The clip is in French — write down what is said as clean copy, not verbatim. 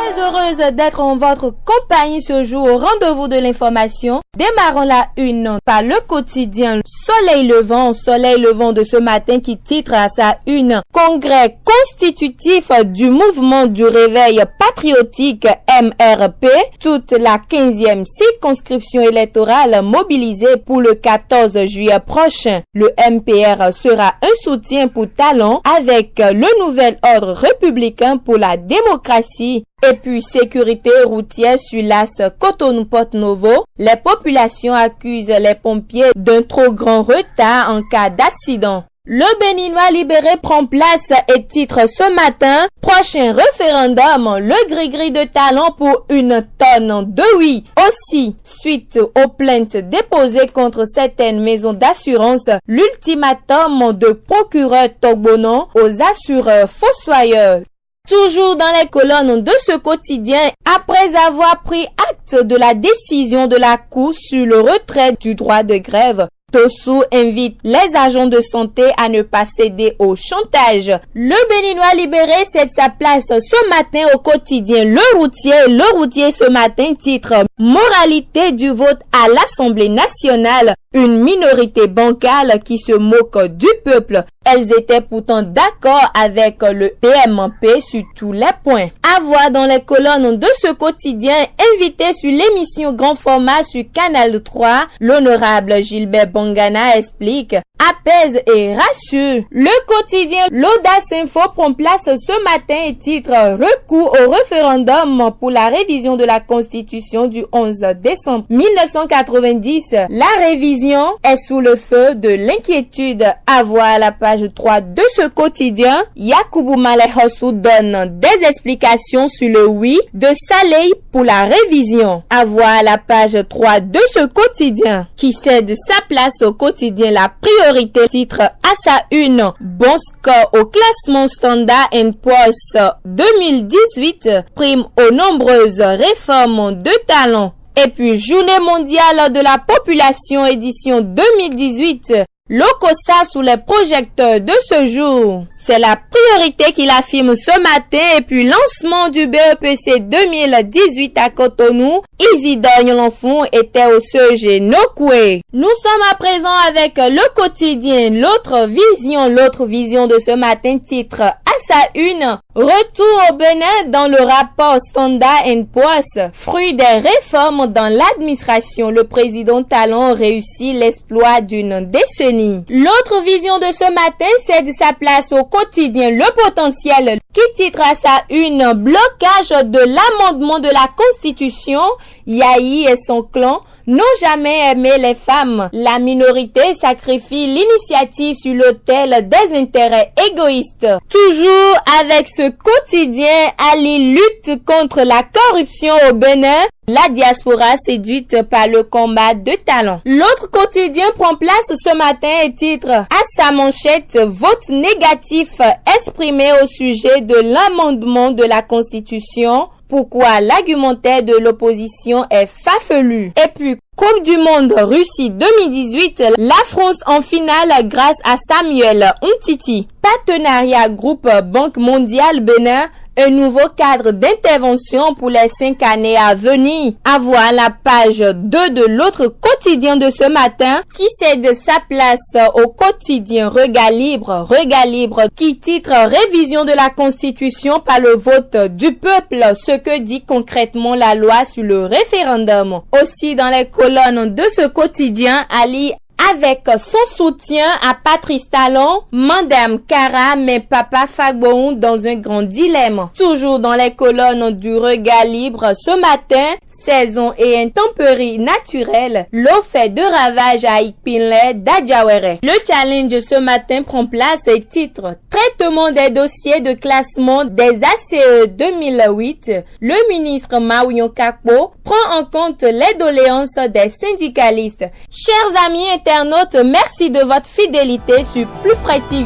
Très heureuse d'être en votre compagnie ce jour au rendez-vous de l'information. Démarrons la une par le quotidien Soleil Levant de ce matin qui titre à sa une Congrès constitutif du mouvement du réveil patriotique MRP. Toute la 15e circonscription électorale mobilisée pour le 14 juillet prochain. Le MPR sera un soutien pour Talon avec le nouvel ordre républicain pour la démocratie. Et puis, sécurité routière sur l'as Cotonou-Porto Novo. Les populations accusent les pompiers d'un trop grand retard en cas d'accident. Le Béninois libéré prend place et titre ce matin. Prochain référendum, le gris-gris de Talon pour 1 tonne de oui. Aussi, suite aux plaintes déposées contre certaines maisons d'assurance, l'ultimatum de procureur Togbonon aux assureurs fossoyeurs. Toujours dans les colonnes de ce quotidien, après avoir pris acte de la décision de la Cour sur le retrait du droit de grève, Tossou invite les agents de santé à ne pas céder au chantage. Le Béninois libéré cède sa place ce matin au quotidien Le Routier ce matin titre Moralité du vote à l'Assemblée nationale. Une minorité bancale qui se moque du peuple. Elles étaient pourtant d'accord avec le PMP sur tous les points. À voir dans les colonnes de ce quotidien, invité sur l'émission Grand Format sur Canal 3, l'honorable Gilbert Bongana explique, apaise et rassure. Le quotidien L'Audace Info prend place ce matin et titre Recours au référendum pour la révision de la Constitution du 11 décembre 1990. La révision est sous le feu de l'inquiétude. À voir à la page 3 de ce quotidien, Yakubu Malehosu donne des explications sur le oui de Saleh pour la révision. À voir à la page 3 de ce quotidien, qui cède sa place au quotidien La Priorité, titre à sa une bon score au classement Standard & Poor's 2018, prime aux nombreuses réformes de talent. Et puis, Journée mondiale de la population édition 2018, l'OCOSA sous les projecteurs de ce jour. C'est la priorité qu'il affirme ce matin. Et puis, lancement du BEPC 2018 à Cotonou. Isidore Nyolonfou était au Serge Nokwe. Nous sommes à présent avec le quotidien L'autre vision de ce matin titre à sa une. Retour au Bénin dans le rapport Standard & Poor's. Fruit des réformes dans l'administration, le président Talon réussit l'exploit d'une décennie. L'autre vision de ce matin cède sa place au quotidien Le Potentiel qui titre à sa une blocage de l'amendement de la Constitution. Yahi et son clan n'ont jamais aimé les femmes. La minorité sacrifie l'initiative sur l'autel des intérêts égoïstes. Toujours avec ce quotidien, Ali lutte contre la corruption au Bénin. La diaspora séduite par le combat de talent. L'autre quotidien prend place ce matin et titre à sa manchette vote négatif exprimé au sujet de l'amendement de la Constitution. Pourquoi l'argumentaire de l'opposition est farfelu. Et puis, Coupe du Monde Russie 2018, la France en finale grâce à Samuel Umtiti. Partenariat groupe Banque mondiale Bénin. Un nouveau cadre d'intervention pour les 5 années à venir. À voir la page 2 de l'autre quotidien de ce matin qui cède sa place au quotidien Regard Libre qui titre Révision de la Constitution par le vote du peuple, ce que dit concrètement la loi sur le référendum. Aussi dans les colonnes de ce quotidien, Ali avec son soutien à Patrice Talon, Madame Kara met Papa Fagboun dans un grand dilemme. Toujours dans les colonnes du Regard Libre ce matin, saison et intempéries naturelles, l'eau fait de ravages à Ikpinle d'Adjawere. Le challenge ce matin prend place et titre Traitement des dossiers de classement des ACE 2008. Le ministre Maouyon Kakpo prend en compte les doléances des syndicalistes. Chers amis internautes, merci de votre fidélité sur Plus Près TV.